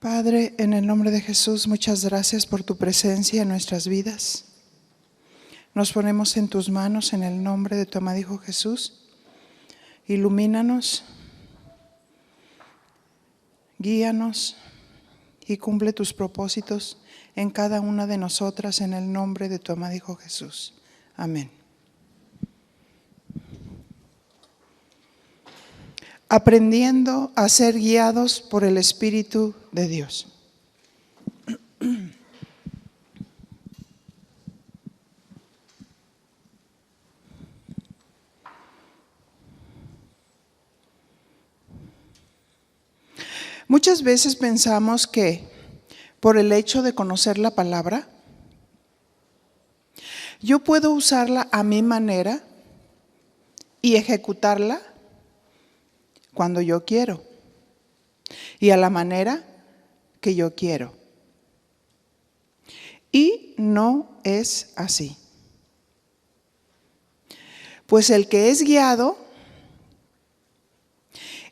Padre, en el nombre de Jesús, muchas gracias por tu presencia en nuestras vidas. Nos ponemos en tus manos en el nombre de tu amado Hijo Jesús. Ilumínanos, guíanos y cumple tus propósitos en cada una de nosotras en el nombre de tu amado Hijo Jesús. Amén. Aprendiendo a ser guiados por el Espíritu de Dios. Muchas veces pensamos que por el hecho de conocer la palabra, yo puedo usarla a mi manera y ejecutarla cuando yo quiero y a la manera que yo quiero. Y no es así. Pues el que es guiado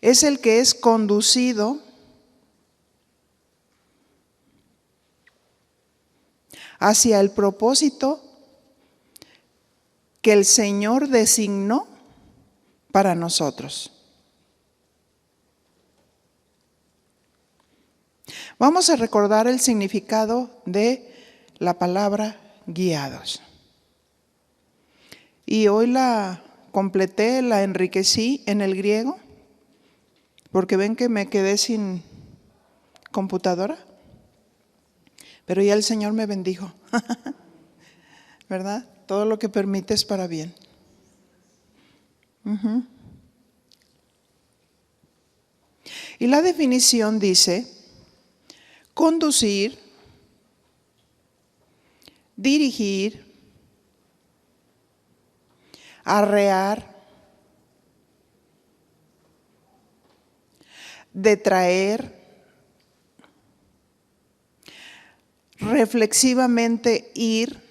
es el que es conducido hacia el propósito que el Señor designó para nosotros. Vamos a recordar el significado de la palabra guiados. Y hoy la completé, la enriquecí en el griego, porque ven que me quedé sin computadora. Pero ya el Señor me bendijo, ¿verdad? Todo lo que permite es para bien. Y la definición dice: conducir, dirigir, arrear, detraer, reflexivamente ir,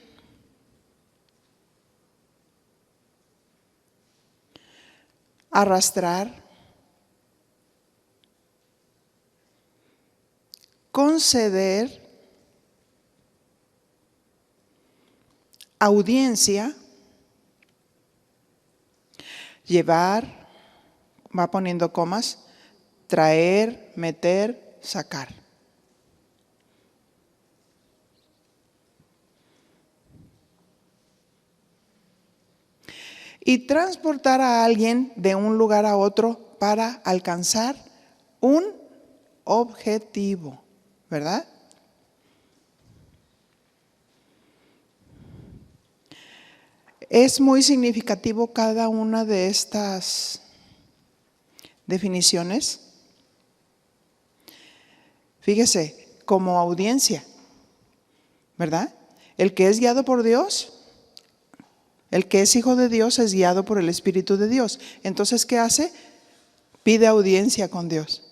arrastrar, conceder, audiencia, llevar, va poniendo comas, traer, meter, sacar. Y transportar a alguien de un lugar a otro para alcanzar un objetivo, ¿verdad? Es muy significativo cada una de estas definiciones. Fíjese, como audiencia, ¿verdad? El que es guiado por Dios, el que es hijo de Dios es guiado por el Espíritu de Dios. Entonces, ¿qué hace? Pide audiencia con Dios.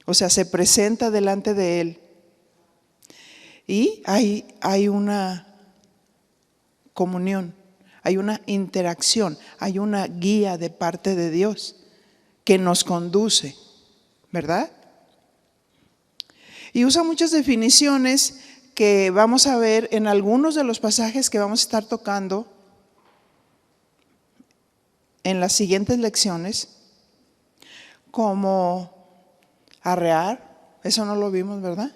O sea, se presenta delante de Él. Y hay una comunión, hay una interacción, hay una guía de parte de Dios que nos conduce, ¿verdad? Y usa muchas definiciones que vamos a ver en algunos de los pasajes que vamos a estar tocando en las siguientes lecciones, como arrear, eso no lo vimos, ¿verdad?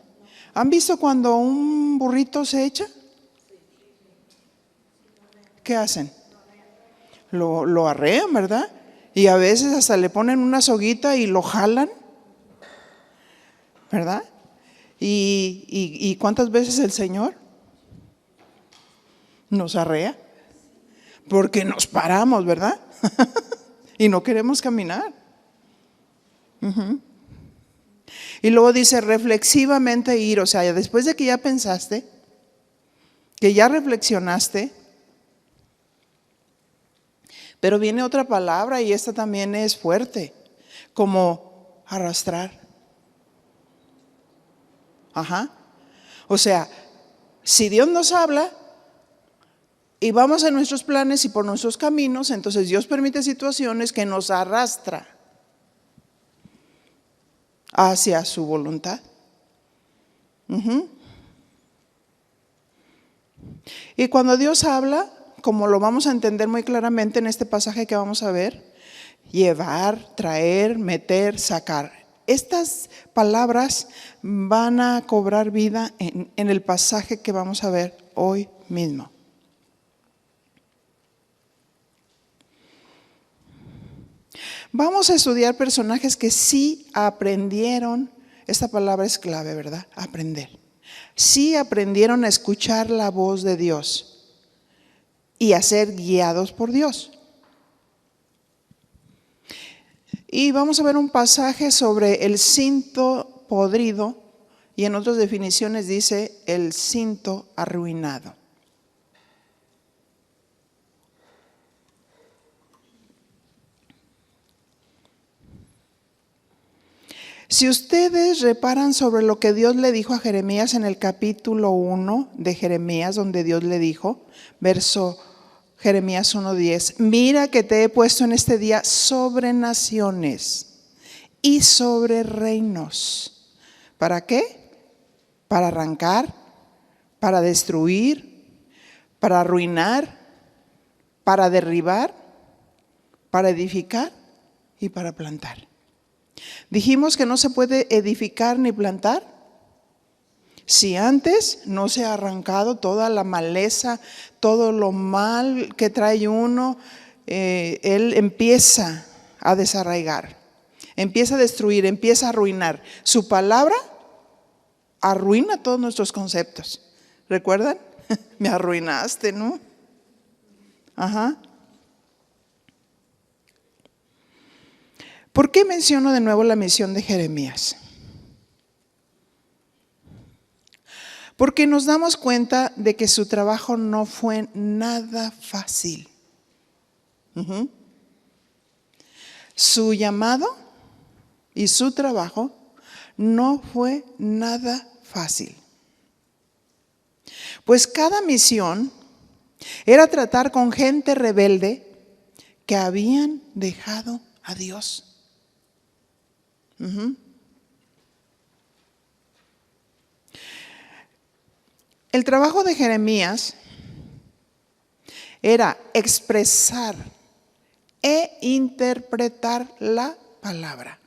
¿Han visto cuando un burrito se echa? ¿Qué hacen? Lo arrean, ¿verdad? Y a veces hasta le ponen una soguita y lo jalan, ¿verdad? ¿Y cuántas veces el Señor nos arrea? Porque nos paramos, ¿verdad? Y no queremos caminar. Y luego dice reflexivamente ir, o sea, después de que ya pensaste, que ya reflexionaste, pero viene otra palabra y esta también es fuerte, como arrastrar. O sea, si Dios nos habla y vamos a nuestros planes y por nuestros caminos, entonces Dios permite situaciones que nos arrastran hacia su voluntad. Y cuando Dios habla, como lo vamos a entender muy claramente en este pasaje que vamos a ver, llevar, traer, meter, sacar. Estas palabras van a cobrar vida en el pasaje que vamos a ver hoy mismo. Vamos a estudiar personajes que sí aprendieron, esta palabra es clave, ¿verdad? Aprender. Sí aprendieron a escuchar la voz de Dios y a ser guiados por Dios. Y vamos a ver un pasaje sobre el cinto podrido y en otras definiciones dice el cinto arruinado. Si ustedes reparan sobre lo que Dios le dijo a Jeremías en el capítulo 1 de Jeremías, donde Dios le dijo, verso Jeremías 1:10, mira que te he puesto en este día sobre naciones y sobre reinos. ¿Para qué? Para arrancar, para destruir, para arruinar, para derribar, para edificar y para plantar. Dijimos que no se puede edificar ni plantar si antes no se ha arrancado toda la maleza, todo lo mal que trae uno, él empieza a desarraigar, empieza a destruir, empieza a arruinar. Su palabra arruina todos nuestros conceptos. ¿Recuerdan? Me arruinaste, ¿no? Ajá. ¿Por qué menciono de nuevo la misión de Jeremías? Porque nos damos cuenta de que su trabajo no fue nada fácil. Su llamado y su trabajo no fue nada fácil. Pues cada misión era tratar con gente rebelde que habían dejado a Dios. El trabajo de Jeremías era expresar e interpretar la palabra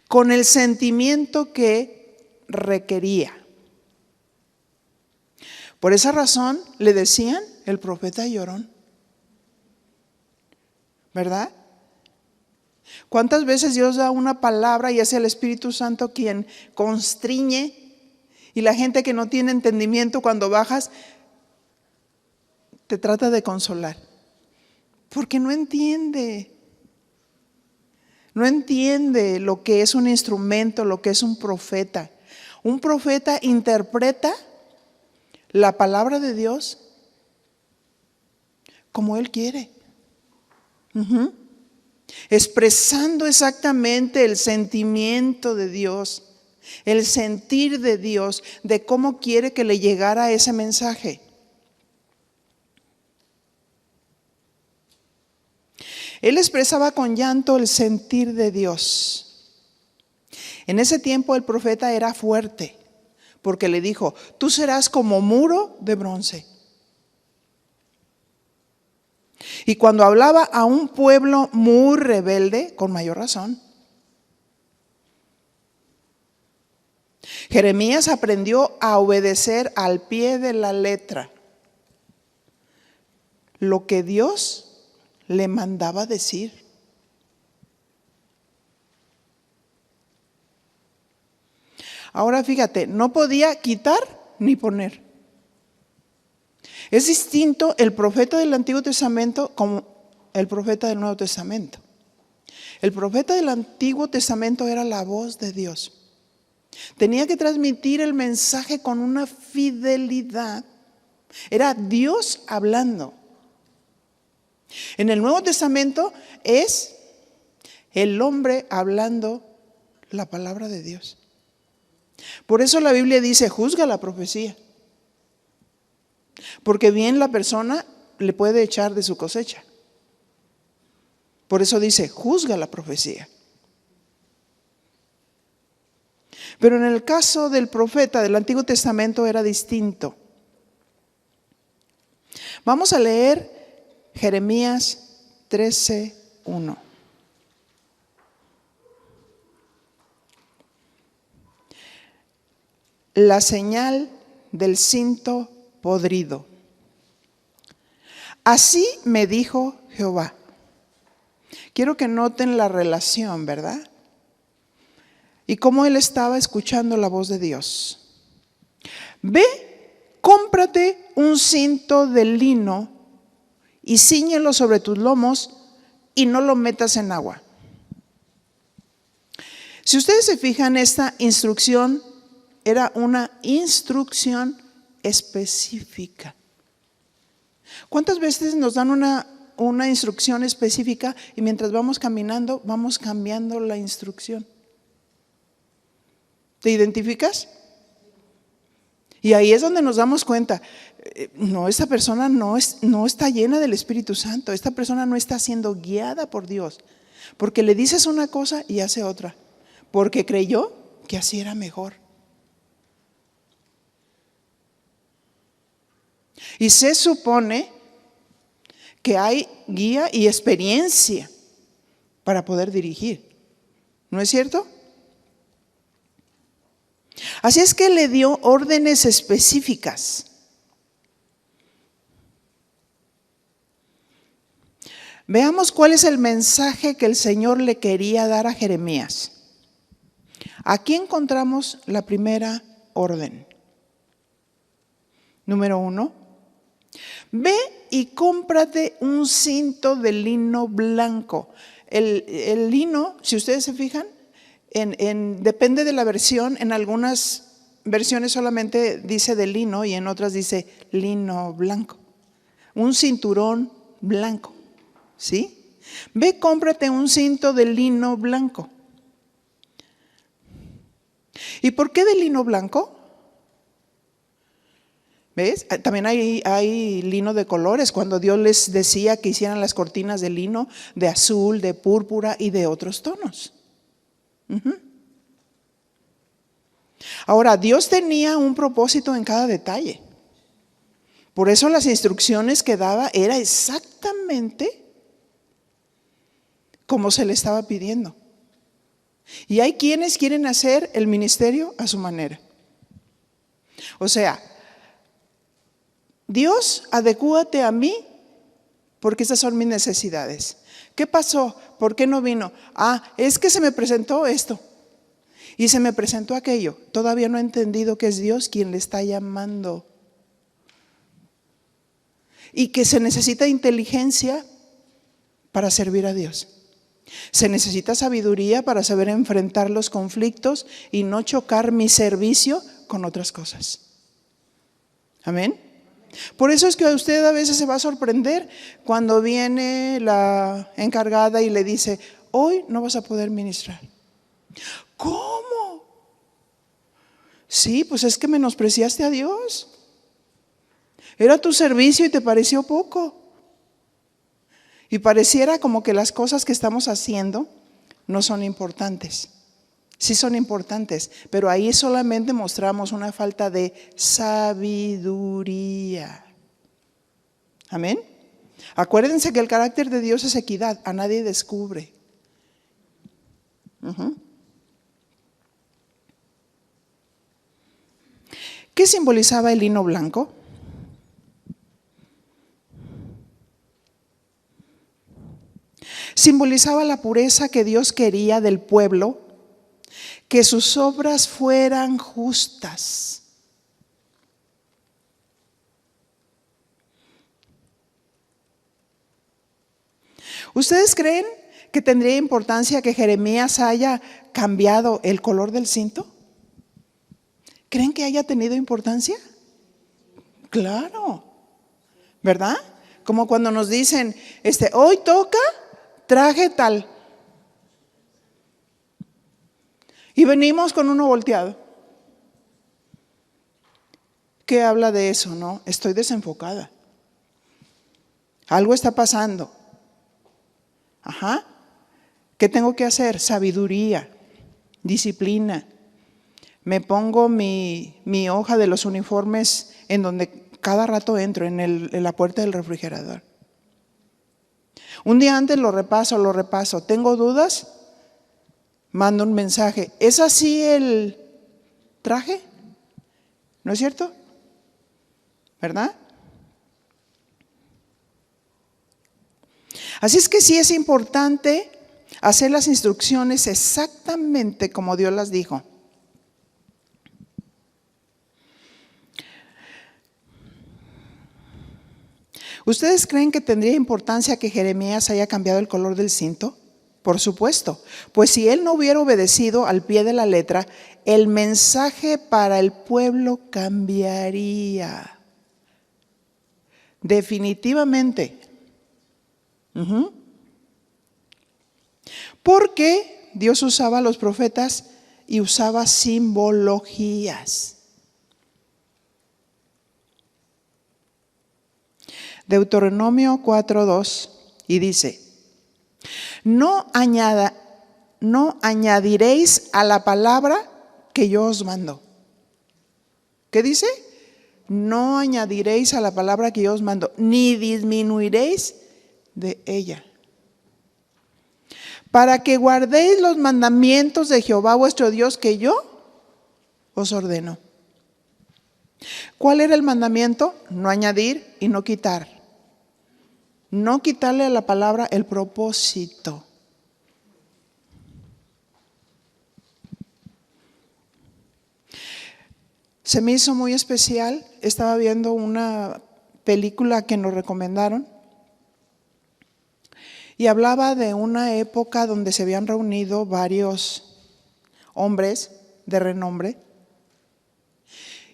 con el sentimiento que requería. Por esa razón le decían el profeta llorón, ¿verdad? ¿Cuántas veces Dios da una palabra y es el Espíritu Santo quien constriñe? Y la gente que no tiene entendimiento, cuando bajas, te trata de consolar. Porque no entiende. No entiende lo que es un instrumento, lo que es un profeta. Un profeta interpreta la palabra de Dios como Él quiere. Expresando exactamente el sentimiento de Dios, el sentir de Dios, de cómo quiere que le llegara ese mensaje. Él expresaba con llanto el sentir de Dios. En ese tiempo el profeta era fuerte, porque le dijo, tú serás como muro de bronce. Y cuando hablaba a un pueblo muy rebelde, con mayor razón. Jeremías aprendió a obedecer al pie de la letra lo que Dios le mandaba decir. Ahora fíjate, no podía quitar ni poner. Es distinto el profeta del Antiguo Testamento como el profeta del Nuevo Testamento. El profeta del Antiguo Testamento era la voz de Dios. Tenía que transmitir el mensaje con una fidelidad. Era Dios hablando. En el Nuevo Testamento es el hombre hablando la palabra de Dios. Por eso la Biblia dice, juzga la profecía. Porque bien la persona le puede echar de su cosecha. Por eso dice, juzga la profecía. Pero en el caso del profeta del Antiguo Testamento era distinto. Vamos a leer Jeremías 13:1. La señal del cinto podrido. Así me dijo Jehová. Quiero que noten la relación, ¿verdad? Y cómo él estaba escuchando la voz de Dios. Ve, cómprate un cinto de lino y cíñelo sobre tus lomos y no lo metas en agua. Si ustedes se fijan, esta instrucción era una instrucción específica. ¿Cuántas veces nos dan una instrucción específica y mientras vamos caminando vamos cambiando la instrucción? ¿Te identificas? Y ahí es donde nos damos cuenta, no, esta persona no está llena del Espíritu Santo, esta persona no está siendo guiada por Dios, porque le dices una cosa y hace otra, porque creyó que así era mejor. Y se supone que hay guía y experiencia para poder dirigir, ¿no es cierto? Así es que le dio órdenes específicas. Veamos cuál es el mensaje que el Señor le quería dar a Jeremías. Aquí encontramos la primera orden. Número 1. Ve y cómprate un cinto de lino blanco. El lino, si ustedes se fijan, depende de la versión. En algunas versiones solamente dice de lino y en otras dice lino blanco. Un cinturón blanco, ¿sí? Ve, cómprate un cinto de lino blanco. ¿Y por qué de lino blanco? ¿Ves? También hay lino de colores. Cuando Dios les decía que hicieran las cortinas de lino, de azul, de púrpura y de otros tonos. Ahora, Dios tenía un propósito en cada detalle. Por eso las instrucciones que daba era exactamente como se le estaba pidiendo. Y hay quienes quieren hacer el ministerio a su manera. O sea, Dios, adecúate a mí porque estas son mis necesidades. ¿Qué pasó? ¿Por qué no vino? Es que se me presentó esto y se me presentó aquello. Todavía no he entendido que es Dios quien le está llamando y que se necesita inteligencia para servir a Dios. Se necesita sabiduría para saber enfrentar los conflictos y no chocar mi servicio con otras cosas. Amén. Por eso es que usted a veces se va a sorprender cuando viene la encargada y le dice, hoy no vas a poder ministrar. ¿Cómo? Sí, pues es que menospreciaste a Dios. Era tu servicio y te pareció poco. Y pareciera como que las cosas que estamos haciendo no son importantes. Sí son importantes, pero ahí solamente mostramos una falta de sabiduría. Amén. Acuérdense que el carácter de Dios es equidad, a nadie descubre. ¿Qué simbolizaba el lino blanco? Simbolizaba la pureza que Dios quería del pueblo, que sus obras fueran justas. ¿Ustedes creen que tendría importancia que Jeremías haya cambiado el color del cinto? ¿Creen que haya tenido importancia? Claro, ¿verdad? Como cuando nos dicen, hoy toca traje tal. Y venimos con uno volteado. ¿Qué habla de eso? No, estoy desenfocada. Algo está pasando. ¿Qué tengo que hacer? Sabiduría, disciplina. Me pongo mi hoja de los uniformes en donde cada rato entro, en la puerta del refrigerador. Un día antes lo repaso. ¿Tengo dudas? Mando un mensaje. ¿Es así el traje? ¿No es cierto? ¿Verdad? Así es que sí es importante hacer las instrucciones exactamente como Dios las dijo. ¿Ustedes creen que tendría importancia que Jeremías haya cambiado el color del cinto? Por supuesto, pues si él no hubiera obedecido al pie de la letra, el mensaje para el pueblo cambiaría. Definitivamente. Porque Dios usaba a los profetas y usaba simbologías. Deuteronomio 4:2 y dice: no añadiréis a la palabra que yo os mando. ¿Qué dice? No añadiréis a la palabra que yo os mando, ni disminuiréis de ella, para que guardéis los mandamientos de Jehová vuestro Dios que yo os ordeno. ¿Cuál era el mandamiento? No añadir y no quitar. No quitarle a la palabra el propósito. Se me hizo muy especial. Estaba viendo una película que nos recomendaron y hablaba de una época donde se habían reunido varios hombres de renombre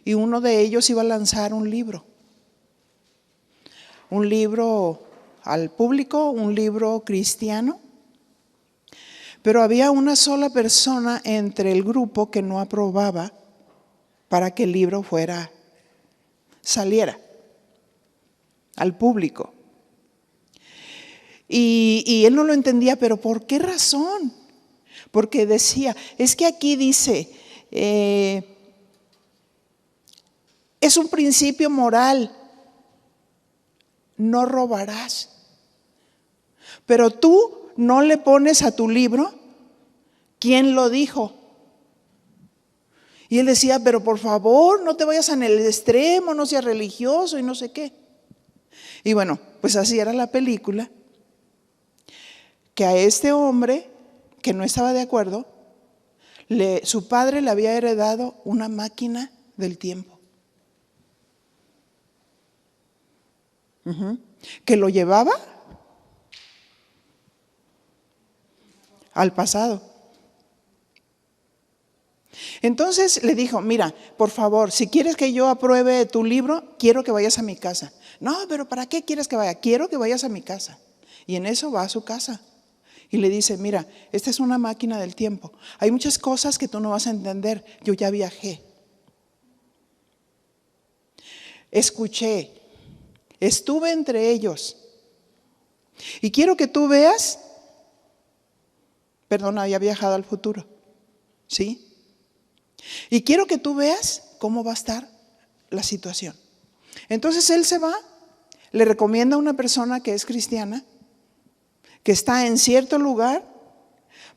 y uno de ellos iba a lanzar un libro al público, un libro cristiano, pero había una sola persona entre el grupo que no aprobaba para que el libro saliera al público. Y él no lo entendía, pero ¿por qué razón? Porque decía, es que aquí dice, es un principio moral, no robarás. Pero tú no le pones a tu libro quién lo dijo. Y él decía, pero por favor, no te vayas en el extremo, no seas religioso y no sé qué. Y bueno, pues así era la película, que a este hombre que no estaba de acuerdo, su padre le había heredado una máquina del tiempo. Que lo llevaba al pasado. Entonces le dijo, mira, por favor, si quieres que yo apruebe tu libro, quiero que vayas a mi casa. No, pero ¿para qué quieres que vaya? Quiero que vayas a mi casa. Y en eso va a su casa. Y le dice, mira, esta es una máquina del tiempo. Hay muchas cosas que tú no vas a entender. Yo ya viajé. Escuché. Estuve entre ellos. Y quiero que tú veas, había viajado al futuro. ¿Sí? Y quiero que tú veas cómo va a estar la situación. Entonces él se va, le recomienda a una persona que es cristiana, que está en cierto lugar,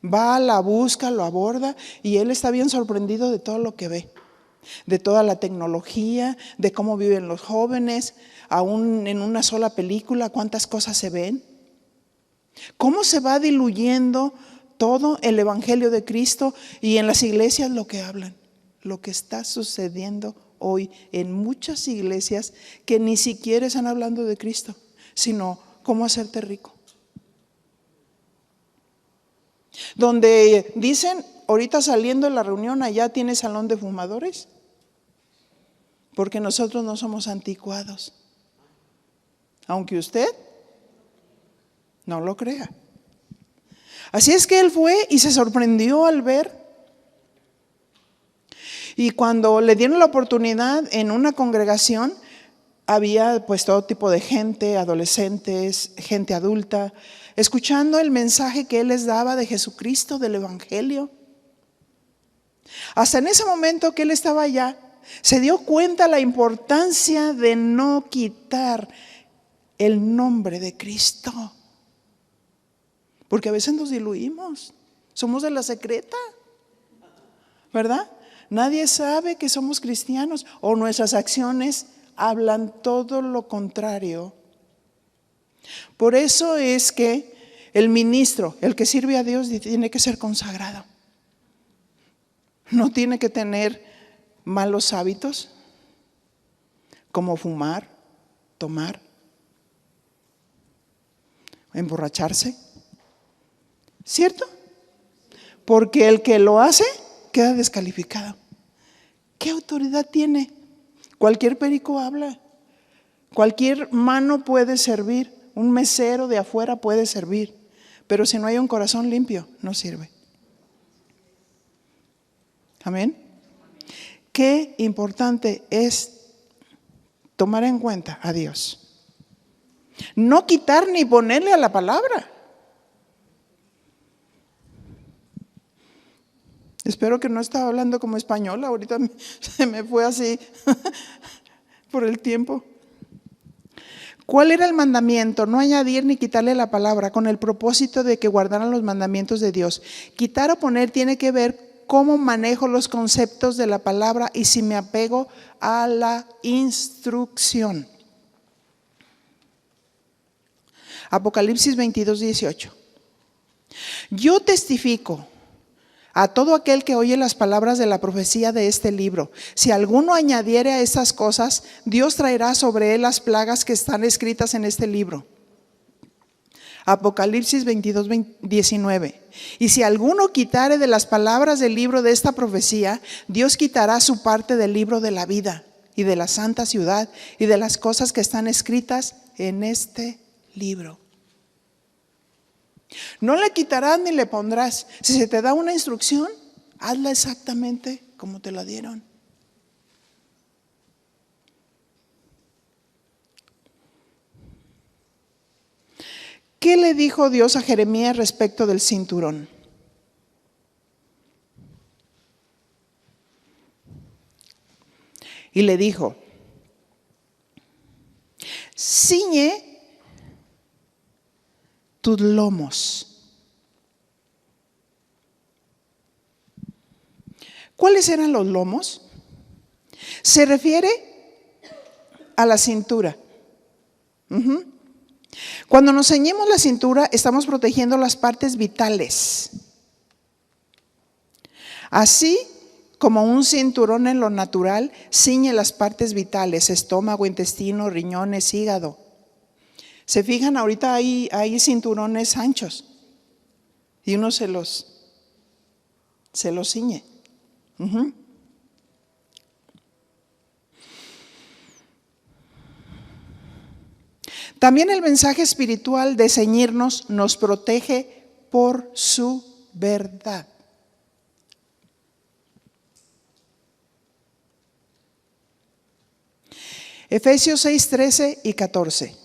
va, la busca, lo aborda y él está bien sorprendido de todo lo que ve, de toda la tecnología, de cómo viven los jóvenes, aún en una sola película, cuántas cosas se ven, cómo se va diluyendo todo el evangelio de Cristo y en las iglesias lo que hablan, lo que está sucediendo hoy en muchas iglesias que ni siquiera están hablando de Cristo, sino cómo hacerte rico. Donde dicen, ahorita saliendo de la reunión, allá tiene salón de fumadores, porque nosotros no somos anticuados, aunque usted no lo crea. Así es que él fue y se sorprendió al ver. Y cuando le dieron la oportunidad en una congregación, había pues todo tipo de gente, adolescentes, gente adulta, escuchando el mensaje que él les daba de Jesucristo, del evangelio. Hasta en ese momento que él estaba allá, se dio cuenta la importancia de no quitar el nombre de Cristo. Porque a veces nos diluimos, somos de la secreta, ¿verdad? Nadie sabe que somos cristianos o nuestras acciones hablan todo lo contrario. Por eso es que el ministro, el que sirve a Dios, tiene que ser consagrado. No tiene que tener malos hábitos como fumar, tomar, emborracharse. ¿Cierto? Porque el que lo hace queda descalificado. ¿Qué autoridad tiene? Cualquier perico habla. Cualquier mano puede servir. Un mesero de afuera puede servir. Pero si no hay un corazón limpio, no sirve. Amén. Qué importante es tomar en cuenta a Dios. No quitar ni ponerle a la palabra. Espero que no estaba hablando como española, ahorita se me fue así por el tiempo. ¿Cuál era el mandamiento? No añadir ni quitarle la palabra, con el propósito de que guardaran los mandamientos de Dios. Quitar o poner tiene que ver cómo manejo los conceptos de la palabra y si me apego a la instrucción. Apocalipsis 22:18. Yo testifico a todo aquel que oye las palabras de la profecía de este libro. Si alguno añadiere a estas cosas, Dios traerá sobre él las plagas que están escritas en este libro. Apocalipsis 22:19. Y si alguno quitare de las palabras del libro de esta profecía, Dios quitará su parte del libro de la vida y de la santa ciudad y de las cosas que están escritas en este libro. No le quitarás ni le pondrás. Si se te da una instrucción, hazla exactamente como te la dieron. ¿Qué le dijo Dios a Jeremías respecto del cinturón? Y le dijo: ciñe tus lomos. ¿Cuáles eran los lomos? Se refiere a la cintura. Cuando nos ceñimos la cintura, estamos protegiendo las partes vitales. Así como un cinturón en lo natural ciñe las partes vitales: estómago, intestino, riñones, hígado. Se fijan, ahorita hay cinturones anchos y uno se los ciñe. También el mensaje espiritual de ceñirnos nos protege por su verdad. Efesios 6:13 y 14.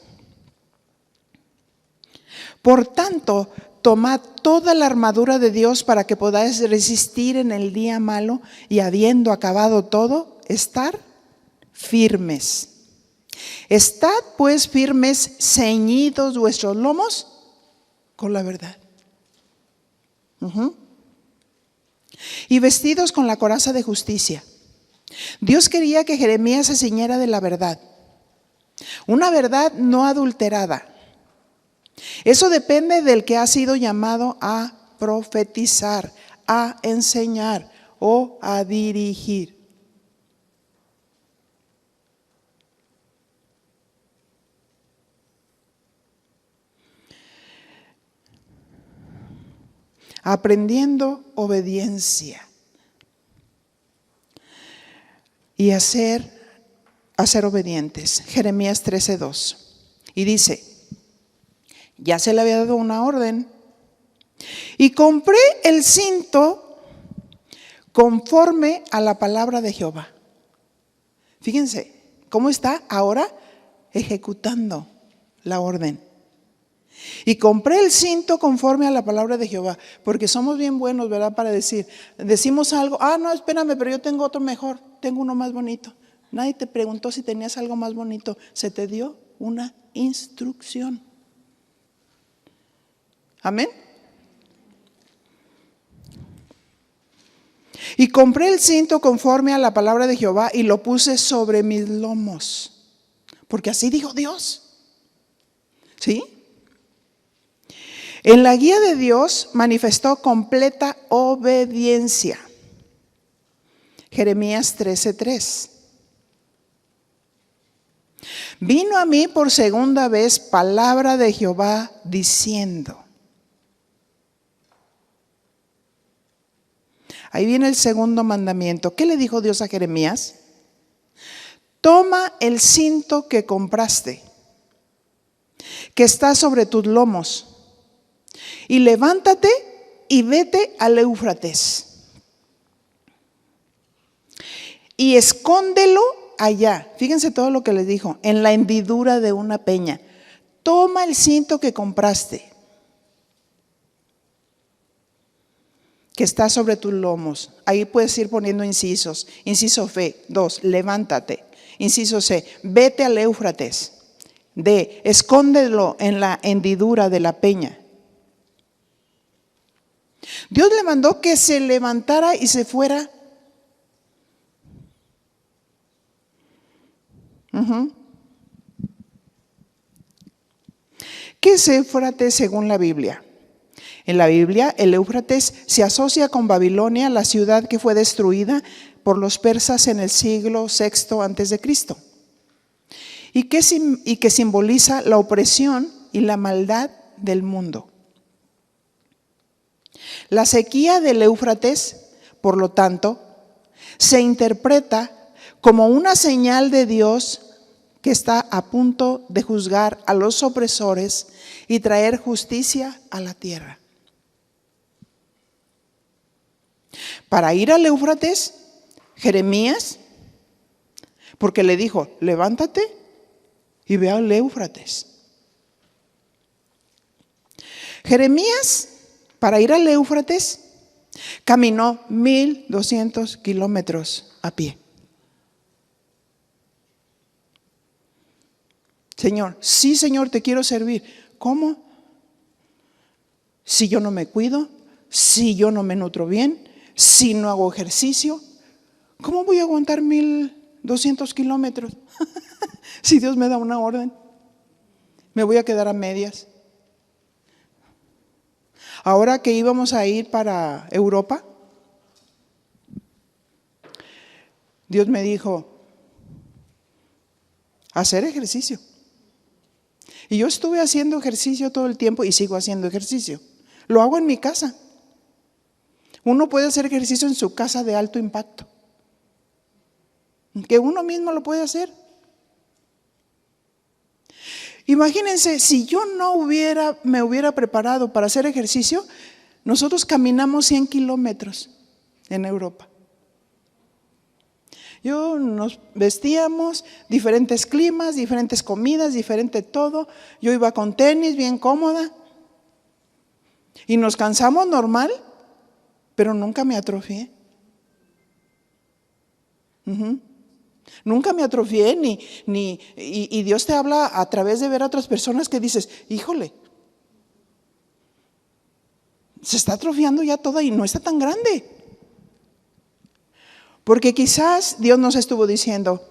Por tanto, tomad toda la armadura de Dios para que podáis resistir en el día malo y, habiendo acabado todo, estar firmes. Estad pues firmes, ceñidos vuestros lomos con la verdad. Y vestidos con la coraza de justicia. Dios quería que Jeremías se ciñera de la verdad. Una verdad no adulterada. Eso depende del que ha sido llamado a profetizar, a enseñar o a dirigir. Aprendiendo obediencia y a ser obedientes. Jeremías 13:2. Y dice: ya se le había dado una orden. Y compré el cinto conforme a la palabra de Jehová. Fíjense cómo está ahora ejecutando la orden. Y compré el cinto conforme a la palabra de Jehová, porque somos bien buenos, ¿verdad? Para decimos algo, no, espérame, pero yo tengo otro mejor, tengo uno más bonito. Nadie te preguntó si tenías algo más bonito, se te dio una instrucción. Amén. Y compré el cinto conforme a la palabra de Jehová y lo puse sobre mis lomos, porque así dijo Dios. ¿Sí? En la guía de Dios manifestó completa obediencia. Jeremías 13:3. Vino a mí por segunda vez palabra de Jehová diciendo. Ahí viene el segundo mandamiento. ¿Qué le dijo Dios a Jeremías? Toma el cinto que compraste, que está sobre tus lomos, y levántate y vete al Éufrates. Y escóndelo allá. Fíjense todo lo que les dijo. En la hendidura de una peña. Toma el cinto que compraste, que está sobre tus lomos. Ahí puedes ir poniendo incisos. Inciso F, 2, levántate. Inciso C, vete al Éufrates. D, escóndelo en la hendidura de la peña. Dios le mandó que se levantara y se fuera. ¿Qué es Éufrates según la Biblia? En la Biblia, el Éufrates se asocia con Babilonia, la ciudad que fue destruida por los persas en el siglo VI antes de Cristo, y que simboliza la opresión y la maldad del mundo. La sequía del Éufrates, por lo tanto, se interpreta como una señal de Dios que está a punto de juzgar a los opresores y traer justicia a la tierra. Para ir al Éufrates, Jeremías, porque le dijo, levántate y ve al Éufrates. Jeremías, para ir al Éufrates, caminó 1200 kilómetros a pie. Señor, sí, Señor, te quiero servir. ¿Cómo? Si yo no me cuido, si yo no me nutro bien, si no hago ejercicio, ¿cómo voy a aguantar 1200 kilómetros? Si Dios me da una orden, me voy a quedar a medias. Ahora que íbamos a ir para Europa, Dios me dijo, hacer ejercicio. Y yo estuve haciendo ejercicio todo el tiempo y sigo haciendo ejercicio. Lo hago en mi casa. Uno puede hacer ejercicio en su casa de alto impacto, que uno mismo lo puede hacer. Imagínense, si yo me hubiera preparado para hacer ejercicio, nosotros caminamos 100 kilómetros en Europa. Nos vestíamos, diferentes climas, diferentes comidas, diferente todo. Yo iba con tenis, bien cómoda. Y nos cansamos normal, pero nunca me atrofié. Nunca me atrofié, y Dios te habla a través de ver a otras personas que dices, híjole, se está atrofiando ya toda y no está tan grande. Porque quizás Dios nos estuvo diciendo,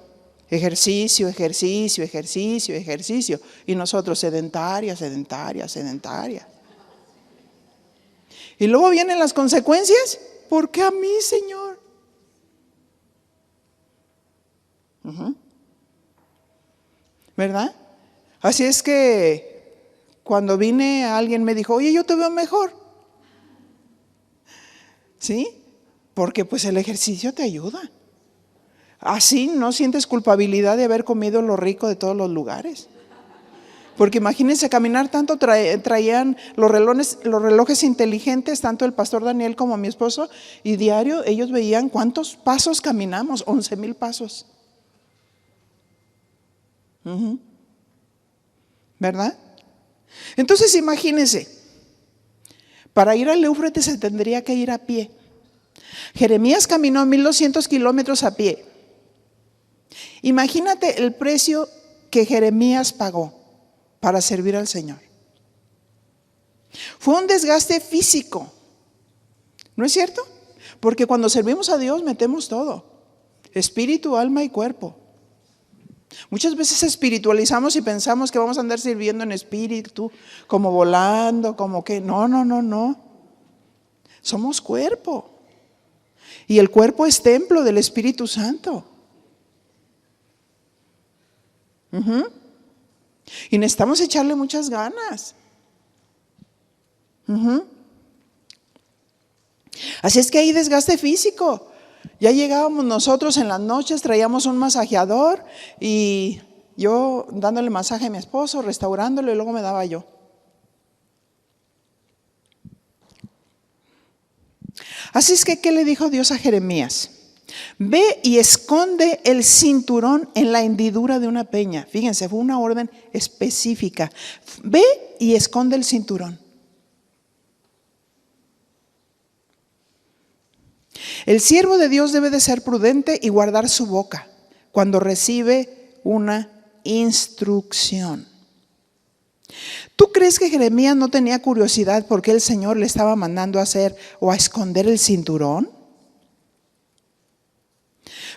ejercicio, ejercicio, ejercicio, ejercicio, y nosotros sedentaria, sedentaria, sedentaria. Y luego vienen las consecuencias. ¿Por qué a mí, Señor? ¿Verdad? Así es que cuando vine, alguien me dijo, oye, yo te veo mejor. ¿Sí? Porque pues el ejercicio te ayuda. Así no sientes culpabilidad de haber comido lo rico de todos los lugares. Porque imagínense caminar tanto, traían los relojes inteligentes, tanto el pastor Daniel como mi esposo, y diario ellos veían cuántos pasos caminamos, 11,000 pasos. ¿Verdad? Entonces imagínense, para ir al Éufrates se tendría que ir a pie. Jeremías caminó 1200 kilómetros a pie. Imagínate el precio que Jeremías pagó para servir al Señor. Fue un desgaste físico, ¿no es cierto? Porque cuando servimos a Dios metemos todo, espíritu, alma y cuerpo. Muchas veces espiritualizamos y pensamos que vamos a andar sirviendo en espíritu, como volando, como que no. Somos cuerpo. Y el cuerpo es templo del Espíritu Santo. Y necesitamos echarle muchas ganas. Así es que hay desgaste físico. Ya llegábamos nosotros en las noches, traíamos un masajeador y yo dándole masaje a mi esposo, restaurándolo y luego me daba yo. Así es que, ¿qué le dijo Dios a Jeremías? Ve y esconde el cinturón en la hendidura de una peña. Fíjense, fue una orden específica. Ve y esconde el cinturón. El siervo de Dios debe de ser prudente y guardar su boca cuando recibe una instrucción. ¿Tú crees que Jeremías no tenía curiosidad por qué el Señor le estaba mandando a hacer o a esconder el cinturón?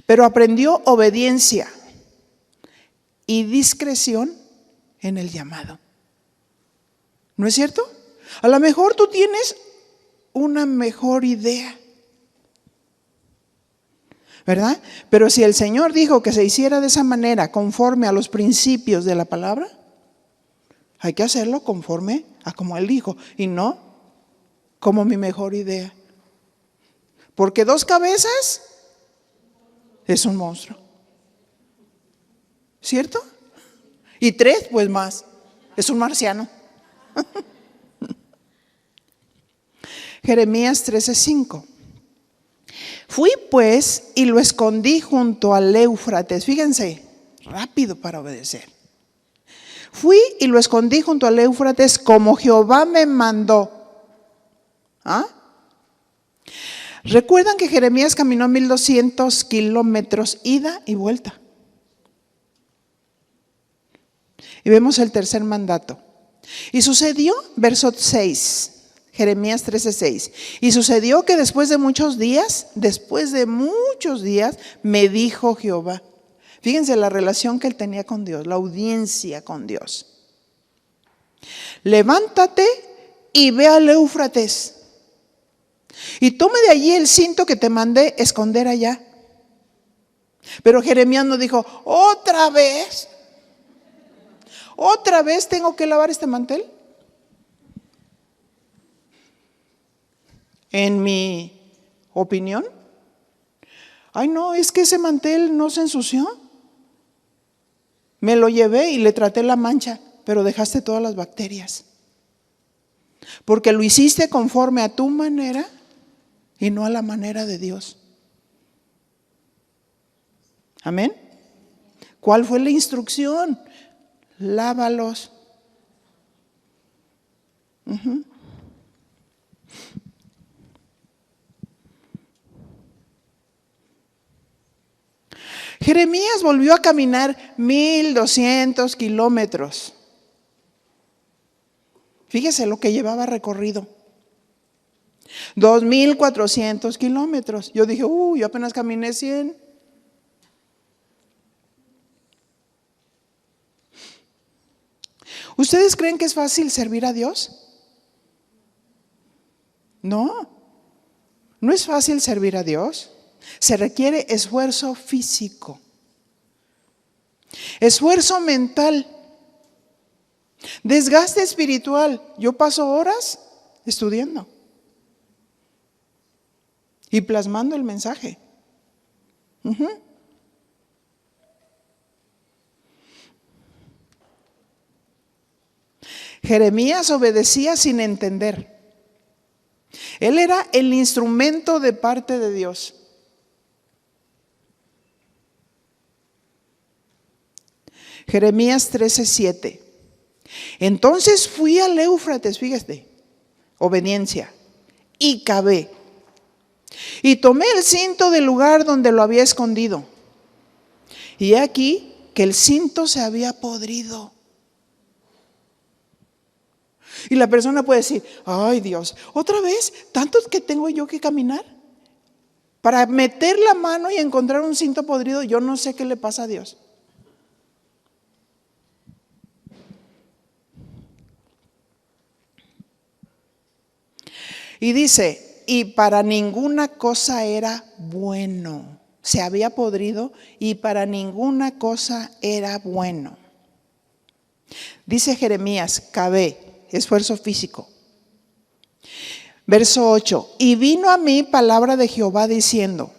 Pero aprendió obediencia y discreción en el llamado. ¿No es cierto? A lo mejor tú tienes una mejor idea, ¿verdad? Pero si el Señor dijo que se hiciera de esa manera, conforme a los principios de la palabra, hay que hacerlo conforme a como Él dijo y no como mi mejor idea. Porque 2 cabezas es un monstruo, ¿cierto? Y 3, pues más, es un marciano. Jeremías 13:5. Fui pues y lo escondí junto al Éufrates. Fíjense, rápido para obedecer. Fui y lo escondí junto al Éufrates como Jehová me mandó. ¿Ah? Recuerdan que Jeremías caminó 1200 kilómetros ida y vuelta. Y vemos el tercer mandato. Y sucedió, verso 6, Jeremías 13:6. Y sucedió que después de muchos días, me dijo Jehová. Fíjense la relación que él tenía con Dios, la audiencia con Dios. Levántate y ve al Éufrates y tome de allí el cinto que te mandé esconder allá. Pero Jeremías no dijo, otra vez tengo que lavar este mantel. En mi opinión, ay no, es que ese mantel no se ensució. Me lo llevé y le traté la mancha, pero dejaste todas las bacterias. Porque lo hiciste conforme a tu manera y no a la manera de Dios. Amén. ¿Cuál fue la instrucción? Lávalos. Jeremías volvió a caminar 1200 kilómetros. Fíjese lo que llevaba recorrido. 2400 kilómetros. Yo dije, yo apenas caminé 100. ¿Ustedes creen que es fácil servir a Dios? No, no es fácil servir a Dios. Se requiere esfuerzo físico, esfuerzo mental, desgaste espiritual. Yo paso horas estudiando y plasmando el mensaje. Jeremías obedecía sin entender. Él era el instrumento de parte de Dios. Jeremías 13:7. Entonces fui al Éufrates, fíjate, obediencia, y cavé. Y tomé el cinto del lugar donde lo había escondido. Y he aquí que el cinto se había podrido. Y la persona puede decir, ay Dios, otra vez, ¿tanto que tengo yo que caminar? Para meter la mano y encontrar un cinto podrido, yo no sé qué le pasa a Dios. Y dice, y para ninguna cosa era bueno. Se había podrido y para ninguna cosa era bueno. Dice Jeremías, cavé, esfuerzo físico. Verso 8, y vino a mí palabra de Jehová diciendo,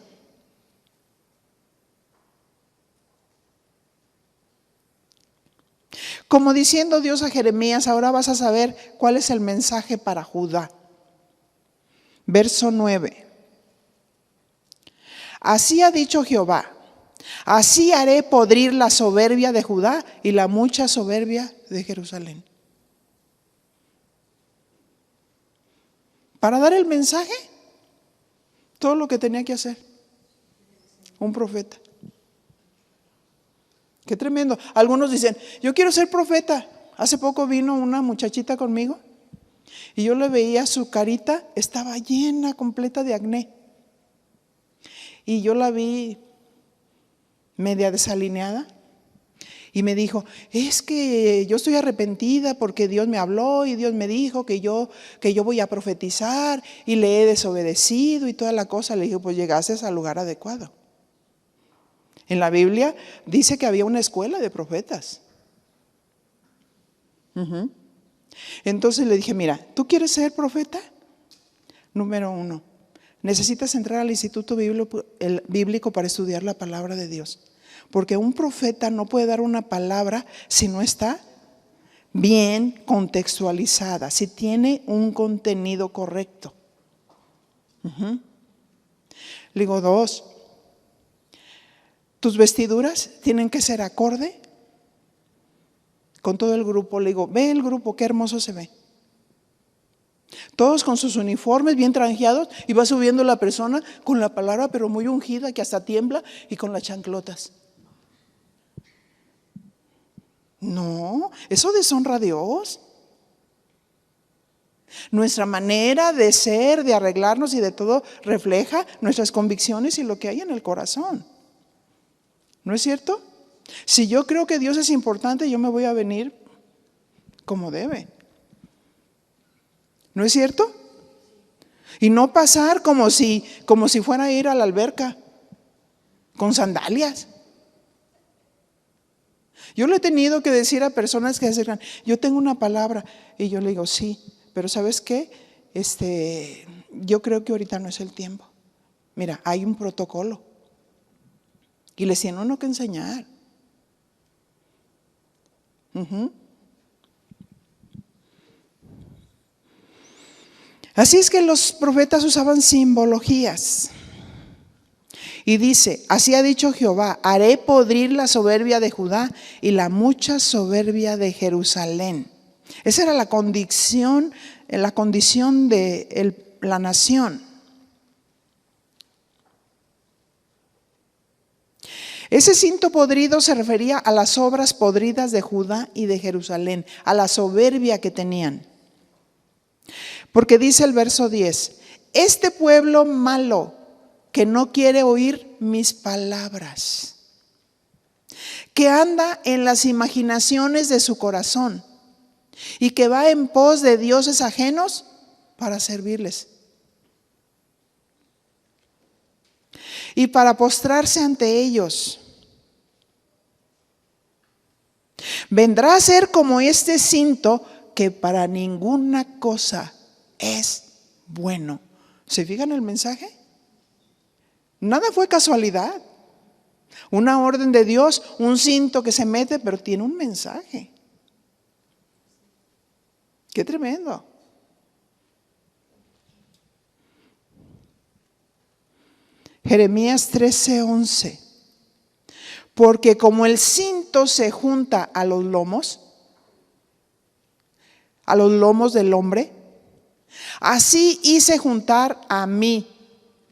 como diciendo Dios a Jeremías, ahora vas a saber cuál es el mensaje para Judá. Verso 9, así ha dicho Jehová, así haré podrir la soberbia de Judá y la mucha soberbia de Jerusalén. Para dar el mensaje, todo lo que tenía que hacer un profeta. Qué tremendo. Algunos dicen, yo quiero ser profeta. Hace poco vino una muchachita conmigo y yo le veía su carita, estaba llena, completa de acné. Y yo la vi media desalineada. Y me dijo, es que yo estoy arrepentida porque Dios me habló y Dios me dijo que yo voy a profetizar y le he desobedecido y toda la cosa. Le dije, pues llegaste al lugar adecuado. En la Biblia dice que había una escuela de profetas. Entonces le dije, mira, ¿tú quieres ser profeta? Número 1, necesitas entrar al instituto bíblico para estudiar la palabra de Dios. Porque un profeta no puede dar una palabra si no está bien contextualizada, si tiene un contenido correcto. Le digo, 2, tus vestiduras tienen que ser acorde con todo el grupo. Le digo, ve el grupo, qué hermoso se ve. Todos con sus uniformes bien trajeados y va subiendo la persona con la palabra pero muy ungida que hasta tiembla y con las chanclotas. No, eso deshonra a Dios. Nuestra manera de ser, de arreglarnos y de todo refleja nuestras convicciones y lo que hay en el corazón. ¿No es cierto? Si yo creo que Dios es importante, yo me voy a venir como debe. ¿No es cierto? Y no pasar como si fuera a ir a la alberca con sandalias. Yo le he tenido que decir a personas que se acercan, yo tengo una palabra, y yo le digo, sí, pero ¿sabes qué? Yo creo que ahorita no es el tiempo. Mira, hay un protocolo y les tiene uno que enseñar. Así es que los profetas usaban simbologías. Y dice, así ha dicho Jehová, haré podrir la soberbia de Judá y la mucha soberbia de Jerusalén. Esa era la condición de la nación. Ese cinto podrido se refería a las obras podridas de Judá y de Jerusalén, a la soberbia que tenían. Porque dice el verso 10, este pueblo malo que no quiere oír mis palabras, que anda en las imaginaciones de su corazón y que va en pos de dioses ajenos para servirles y para postrarse ante ellos. Vendrá a ser como este cinto que para ninguna cosa es bueno. ¿Se fijan el mensaje? Nada fue casualidad. Una orden de Dios, un cinto que se mete, pero tiene un mensaje. Qué tremendo. Jeremías 13:11. Porque como el cinto se junta a los lomos, a los lomos del hombre? Así hice juntar a mí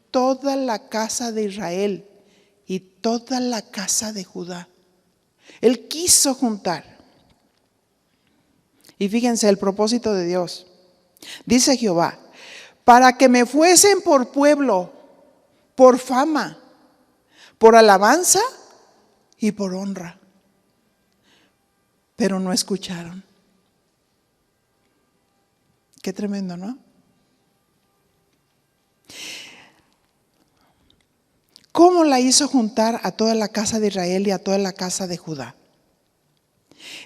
toda la casa de Israel y toda la casa de Judá. Él quiso juntar. Y fíjense el propósito de Dios. Dice Jehová, para que me fuesen por pueblo, por fama, por alabanza y por honra. Pero no escucharon. Qué tremendo, ¿no? ¿Cómo la hizo juntar a toda la casa de Israel y a toda la casa de Judá?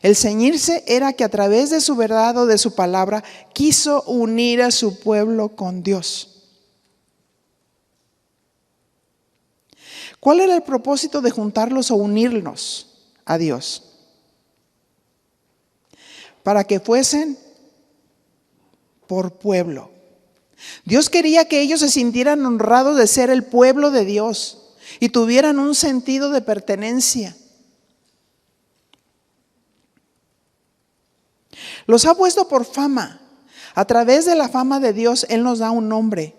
El ceñirse era que a través de su verdad o de su palabra quiso unir a su pueblo con Dios. ¿Cuál era el propósito de juntarlos o unirnos a Dios? Para que fuesen por pueblo. Dios quería que ellos se sintieran honrados de ser el pueblo de Dios y tuvieran un sentido de pertenencia. Los ha puesto por fama. A través de la fama de Dios, Él nos da un nombre.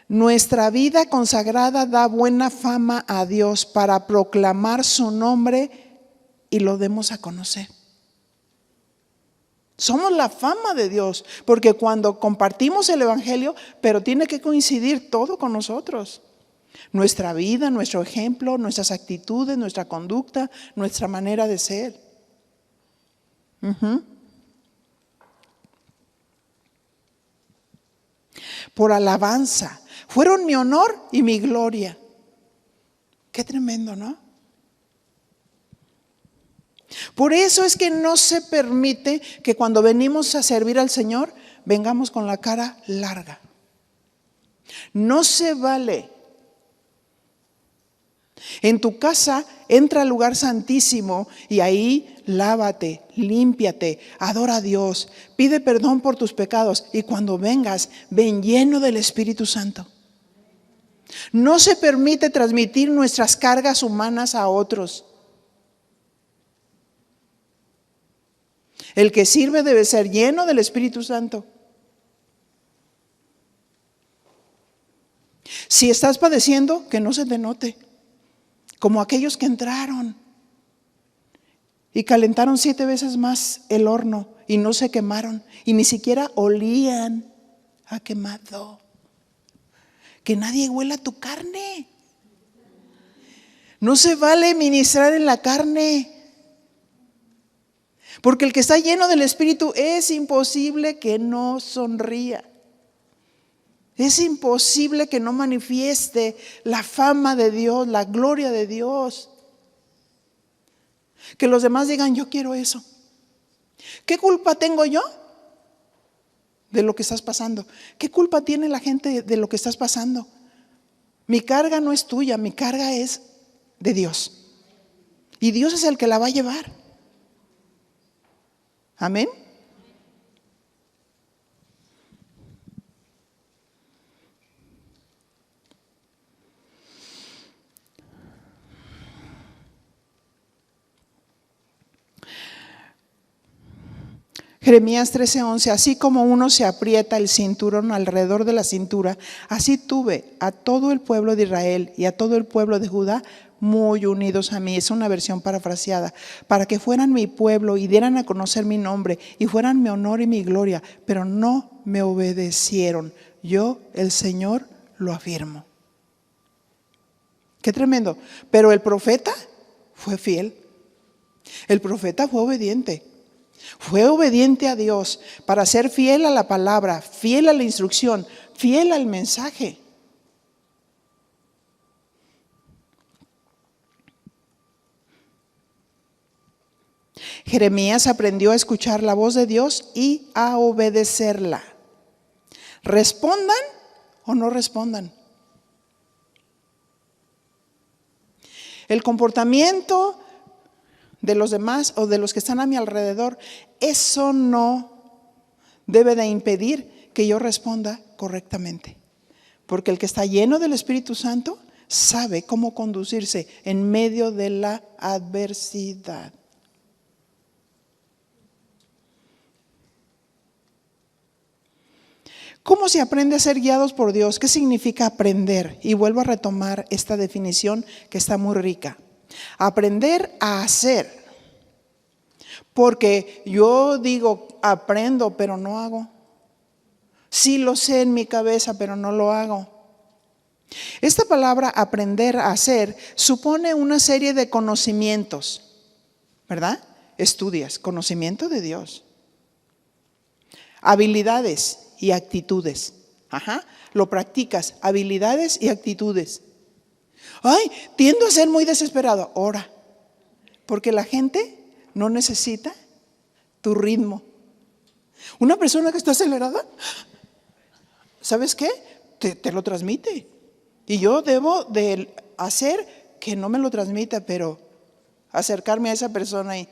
Nuestra vida consagrada da buena fama a Dios para proclamar su nombre y lo demos a conocer. Somos la fama de Dios, porque cuando compartimos el evangelio, pero tiene que coincidir todo con nosotros. Nuestra vida, nuestro ejemplo, nuestras actitudes, nuestra conducta, nuestra manera de ser. Por alabanza. Fueron mi honor y mi gloria. Qué tremendo, ¿no? Por eso es que no se permite que cuando venimos a servir al Señor, vengamos con la cara larga. No se vale. En tu casa entra al lugar santísimo y ahí lávate, límpiate, adora a Dios, pide perdón por tus pecados y cuando vengas, ven lleno del Espíritu Santo. No se permite transmitir nuestras cargas humanas a otros. El que sirve debe ser lleno del Espíritu Santo. Si estás padeciendo, que no se te note. Como aquellos que entraron y calentaron 7 veces más el horno y no se quemaron y ni siquiera olían a quemado. Que nadie huela tu carne. No se vale ministrar en la carne. Porque el que está lleno del Espíritu es imposible que no sonría. Es imposible que no manifieste la fama de Dios, la gloria de Dios. Que los demás digan, yo quiero eso. ¿Qué culpa tengo yo de lo que estás pasando? ¿Qué culpa tiene la gente de lo que estás pasando? Mi carga no es tuya, mi carga es de Dios. Y Dios es el que la va a llevar. Amén. Jeremías 13:11, así como uno se aprieta el cinturón alrededor de la cintura, así tuve a todo el pueblo de Israel y a todo el pueblo de Judá muy unidos a mí. Es una versión parafraseada. Para que fueran mi pueblo y dieran a conocer mi nombre y fueran mi honor y mi gloria, pero no me obedecieron. Yo, el Señor, lo afirmo. Qué tremendo. Pero el profeta fue fiel. El profeta fue obediente. Fue obediente a Dios para ser fiel a la palabra, fiel a la instrucción, fiel al mensaje. Jeremías aprendió a escuchar la voz de Dios y a obedecerla. ¿Respondan o no respondan? El comportamiento de los demás o de los que están a mi alrededor, eso no debe de impedir que yo responda correctamente. Porque el que está lleno del Espíritu Santo sabe cómo conducirse en medio de la adversidad. ¿Cómo se aprende a ser guiados por Dios? ¿Qué significa aprender? Y vuelvo a retomar esta definición que está muy rica. Aprender a hacer. Porque yo digo, aprendo, pero no hago. Sí lo sé en mi cabeza, pero no lo hago. Esta palabra aprender a hacer supone una serie de conocimientos, ¿verdad? Estudias, conocimiento de Dios. Habilidades y actitudes. Lo practicas, habilidades y actitudes. Ay, tiendo a ser muy desesperado. Ora, porque la gente no necesita tu ritmo. Una persona que está acelerada, ¿sabes qué? Te lo transmite. Y yo debo de hacer que no me lo transmita, pero acercarme a esa persona y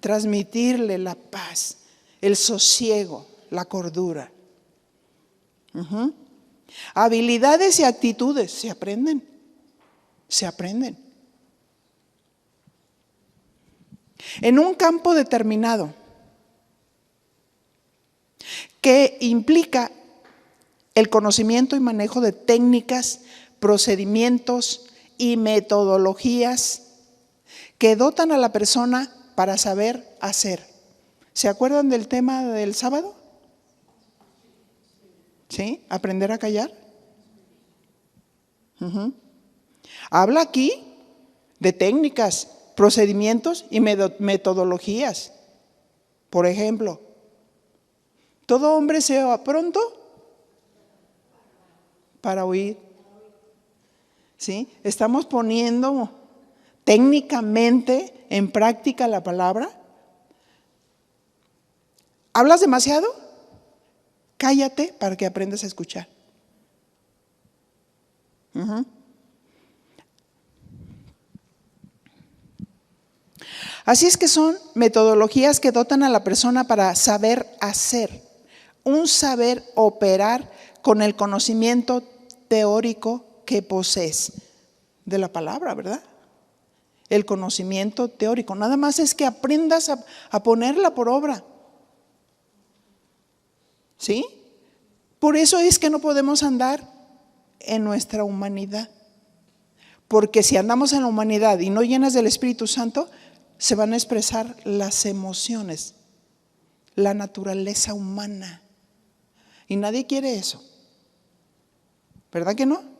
transmitirle la paz, el sosiego, la cordura. Habilidades y actitudes se aprenden. Se aprenden. En un campo determinado que implica el conocimiento y manejo de técnicas, procedimientos y metodologías que dotan a la persona para saber hacer. ¿Se acuerdan del tema del sábado? ¿Sí? Aprender a callar. Habla aquí de técnicas, procedimientos y metodologías. Por ejemplo, todo hombre sea pronto para oír. ¿Sí? Estamos poniendo técnicamente en práctica la palabra. ¿Hablas demasiado? Cállate para que aprendas a escuchar. Así es que son metodologías que dotan a la persona para saber hacer, un saber operar con el conocimiento teórico que posees de la palabra, ¿verdad? El conocimiento teórico, nada más es que aprendas a ponerla por obra. ¿Sí? Por eso es que no podemos andar en nuestra humanidad. Porque si andamos en la humanidad y no llenas del Espíritu Santo, se van a expresar las emociones, la naturaleza humana. Y nadie quiere eso. ¿Verdad que no?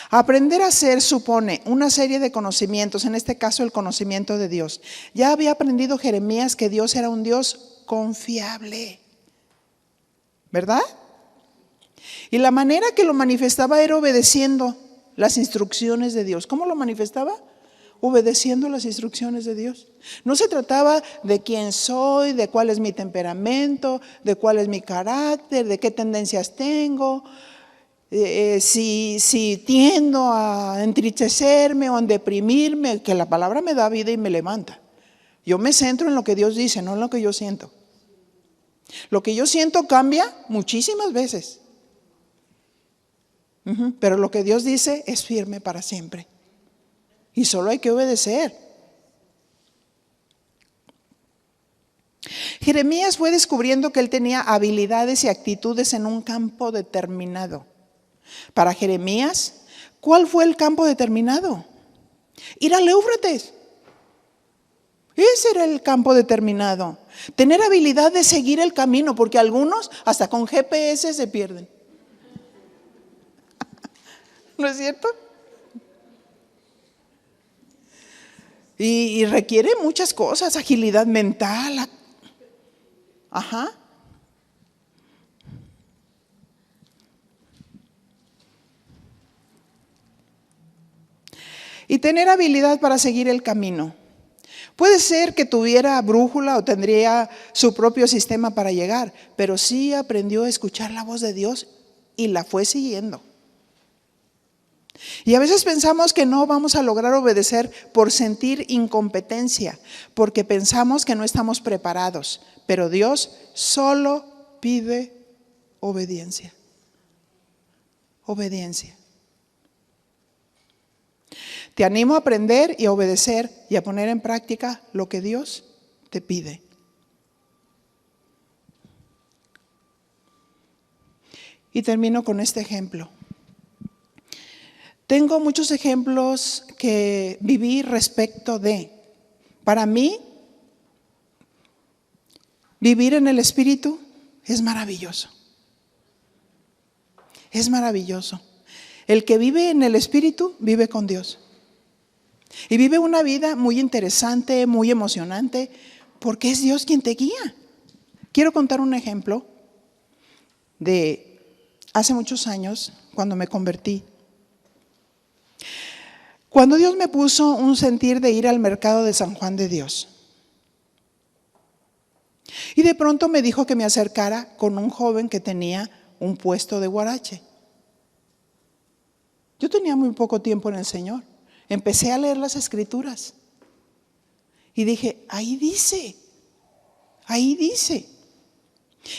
Aprender a hacer supone una serie de conocimientos, en este caso el conocimiento de Dios. Ya había aprendido Jeremías que Dios era un Dios confiable, ¿verdad? Y la manera que lo manifestaba era obedeciendo las instrucciones de Dios. ¿Cómo lo manifestaba? Obedeciendo las instrucciones de Dios. No se trataba de quién soy, de cuál es mi temperamento, de cuál es mi carácter, de qué tendencias tengo, si tiendo a entristecerme o a deprimirme, que la palabra me da vida y me levanta. Yo me centro en lo que Dios dice, no en lo que yo siento. Lo que yo siento cambia muchísimas veces. Pero lo que Dios dice es firme para siempre. Y solo hay que obedecer. Jeremías fue descubriendo que él tenía habilidades y actitudes en un campo determinado. Para Jeremías, ¿cuál fue el campo determinado? Ir al Éufrates. Ese era el campo determinado. Tener habilidad de seguir el camino, porque algunos hasta con GPS se pierden. ¿No es cierto? Y requiere muchas cosas, agilidad mental. Y tener habilidad para seguir el camino. Puede ser que tuviera brújula o tendría su propio sistema para llegar, pero sí aprendió a escuchar la voz de Dios y la fue siguiendo. Y a veces pensamos que no vamos a lograr obedecer por sentir incompetencia, porque pensamos que no estamos preparados, pero Dios solo pide obediencia. Obediencia. Te animo a aprender y a obedecer y a poner en práctica lo que Dios te pide. Y termino con este ejemplo. Tengo muchos ejemplos que viví respecto de, para mí, vivir en el Espíritu es maravilloso. Es maravilloso. El que vive en el Espíritu vive con Dios. Y vive una vida muy interesante, muy emocionante, porque es Dios quien te guía. Quiero contar un ejemplo de hace muchos años, cuando me convertí. Cuando Dios me puso un sentir de ir al mercado de San Juan de Dios. Y de pronto me dijo que me acercara con un joven que tenía un puesto de huarache. Yo tenía muy poco tiempo en el Señor. Empecé a leer las Escrituras. Y dije, ahí dice. Ahí dice.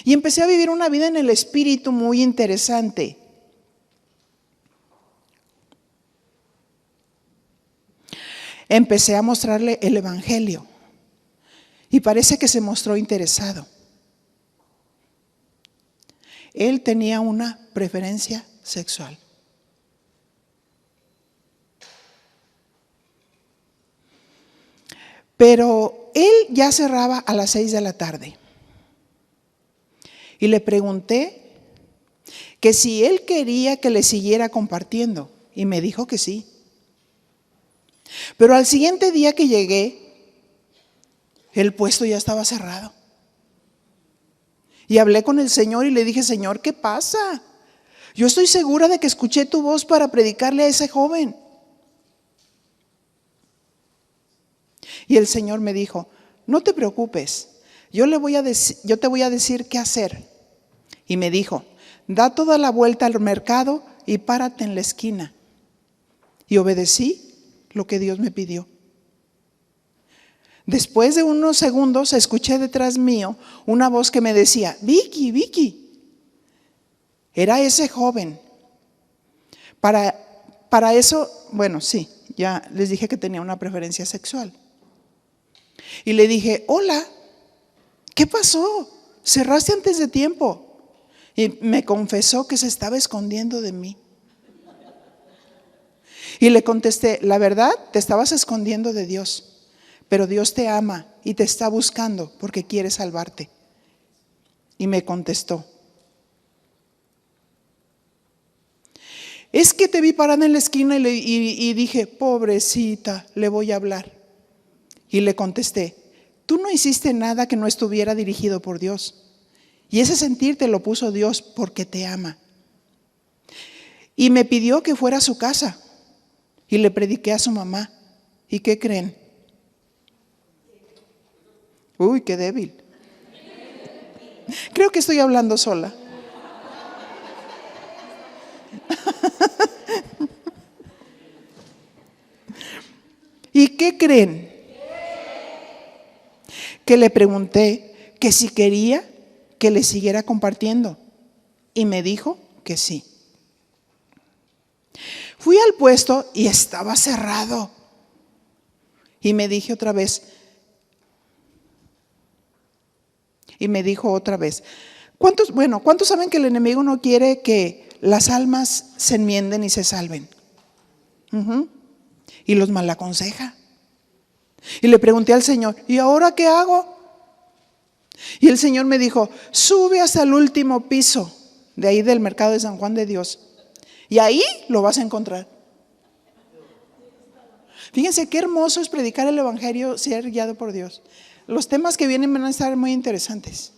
Y empecé a vivir una vida en el Espíritu muy interesante. Empecé a mostrarle el Evangelio. Y parece que se mostró interesado. Él tenía una preferencia sexual. Pero él ya cerraba a las 6 de la tarde. Y le pregunté que si él quería que le siguiera compartiendo. Y me dijo que sí. Pero al siguiente día que llegué, el puesto ya estaba cerrado. Y hablé con el Señor y le dije, Señor, ¿qué pasa? Yo estoy segura de que escuché tu voz para predicarle a ese joven. Y el Señor me dijo, no te preocupes, yo te voy a decir qué hacer. Y me dijo, da toda la vuelta al mercado y párate en la esquina. Y obedecí lo que Dios me pidió. Después de unos segundos escuché detrás mío una voz que me decía, Vicky, Vicky. Era ese joven. Para eso, bueno, sí, ya les dije que tenía una preferencia sexual. Y le dije, hola, ¿qué pasó? Cerraste antes de tiempo. Y me confesó que se estaba escondiendo de mí. Y le contesté, la verdad, te estabas escondiendo de Dios, pero Dios te ama y te está buscando porque quiere salvarte. Y me contestó, es que te vi parada en la esquina y dije, pobrecita, le voy a hablar. Y le contesté, tú no hiciste nada que no estuviera dirigido por Dios. Y ese sentir te lo puso Dios porque te ama. Y me pidió que fuera a su casa. Y le prediqué a su mamá. ¿Y qué creen? Uy, qué débil. Creo que estoy hablando sola. ¿Y qué creen? Que le pregunté que si quería que le siguiera compartiendo. Y me dijo que sí. Fui al puesto y estaba cerrado. Y me dije otra vez. Y me dijo otra vez. ¿Cuántos saben que el enemigo no quiere que las almas se enmienden y se salven? Y los mal aconseja. Y le pregunté al Señor, ¿y ahora qué hago? Y el Señor me dijo, sube hasta el último piso de ahí del mercado de San Juan de Dios. Y ahí lo vas a encontrar. Fíjense qué hermoso es predicar el Evangelio, ser guiado por Dios. Los temas que vienen van a estar muy interesantes.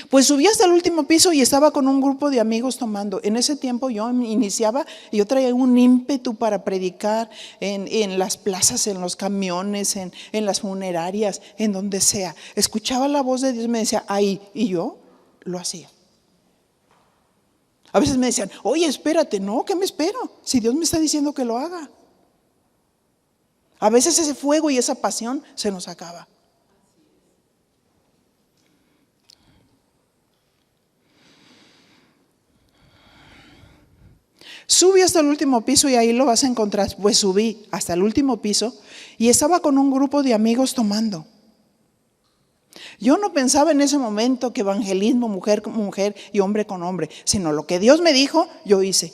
Pues subí hasta el último piso y estaba con un grupo de amigos tomando. En ese tiempo yo iniciaba y yo traía un ímpetu para predicar en las plazas, en los camiones, en las funerarias, en donde sea. Escuchaba la voz de Dios y me decía, ahí, y yo lo hacía. A veces me decían, oye, espérate, no, ¿qué me espero? Si Dios me está diciendo que lo haga. A veces ese fuego y esa pasión se nos acaba. Sube hasta el último piso y ahí lo vas a encontrar. Pues subí hasta el último piso y estaba con un grupo de amigos tomando. Yo no pensaba en ese momento que evangelismo, mujer con mujer y hombre con hombre, sino lo que Dios me dijo, yo hice.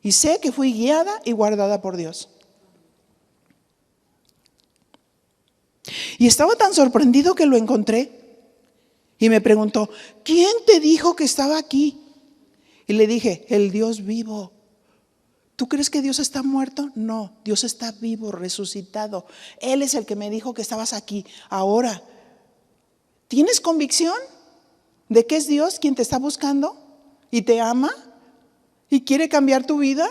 Y sé que fui guiada y guardada por Dios. Y estaba tan sorprendido que lo encontré. Y me preguntó, ¿quién te dijo que estaba aquí? Y le dije, el Dios vivo. ¿Tú crees que Dios está muerto? No, Dios está vivo, resucitado. Él es el que me dijo que estabas aquí. Ahora, ¿tienes convicción de que es Dios quien te está buscando y te ama y quiere cambiar tu vida?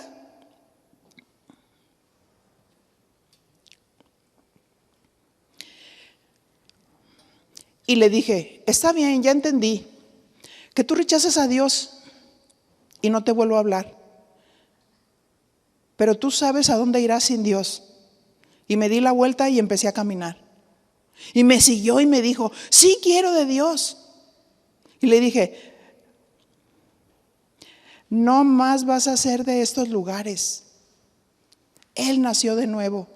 Y le dije, está bien, ya entendí que tú rechazas a Dios y no te vuelvo a hablar. Pero tú sabes a dónde irás sin Dios. Y me di la vuelta y empecé a caminar. Y me siguió y me dijo, sí quiero de Dios. Y le dije, no más vas a ser de estos lugares. Él nació de nuevo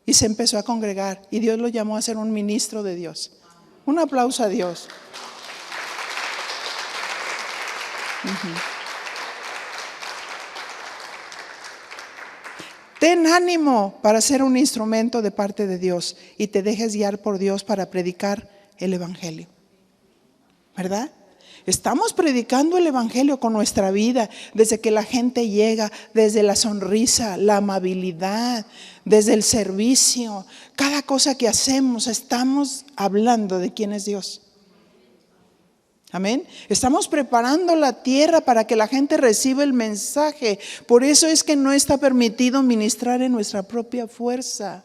y se empezó a congregar. Y Dios lo llamó a ser un ministro de Dios. Un aplauso a Dios. Ten ánimo para ser un instrumento de parte de Dios y te dejes guiar por Dios para predicar el evangelio. ¿Verdad? Estamos predicando el evangelio con nuestra vida, desde que la gente llega, desde la sonrisa, la amabilidad, desde el servicio. Cada cosa que hacemos estamos hablando de quién es Dios. Amén. Estamos preparando la tierra para que la gente reciba el mensaje. Por eso es que no está permitido ministrar en nuestra propia fuerza.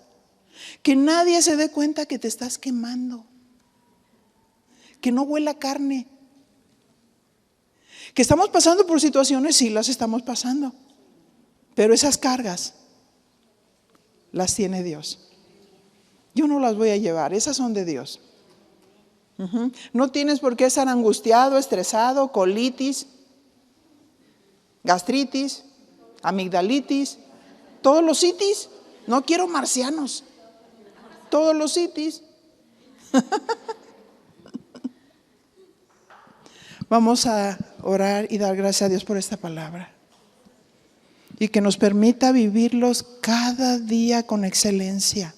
Que nadie se dé cuenta que te estás quemando. Que no huela carne. Que estamos pasando por situaciones, sí las estamos pasando. Pero esas cargas las tiene Dios. Yo no las voy a llevar, esas son de Dios. No tienes por qué estar angustiado, estresado, colitis, gastritis, amigdalitis, todos los citis. No quiero marcianos, todos los citis. Vamos a orar y dar gracias a Dios por esta palabra. Y que nos permita vivirlos cada día con excelencia.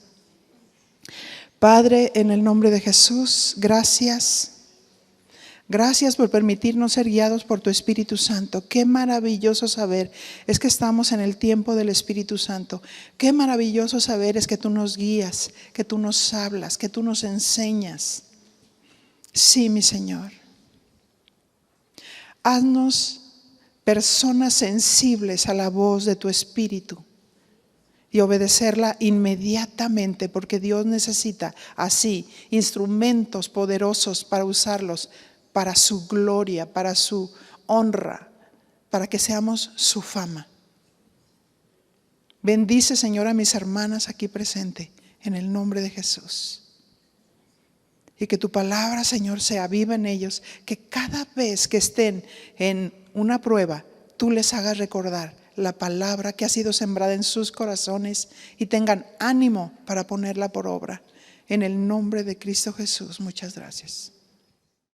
Padre, en el nombre de Jesús, gracias. Gracias por permitirnos ser guiados por tu Espíritu Santo. Qué maravilloso saber es que estamos en el tiempo del Espíritu Santo. Qué maravilloso saber es que tú nos guías, que tú nos hablas, que tú nos enseñas. Sí, mi Señor. Haznos personas sensibles a la voz de tu Espíritu y obedecerla inmediatamente, porque Dios necesita así instrumentos poderosos para usarlos para su gloria, para su honra, para que seamos su fama. Bendice, Señor, a mis hermanas aquí presentes en el nombre de Jesús. Y que tu palabra, Señor, sea viva en ellos, que cada vez que estén en una prueba, tú les hagas recordar la palabra que ha sido sembrada en sus corazones y tengan ánimo para ponerla por obra. En el nombre de Cristo Jesús, muchas gracias.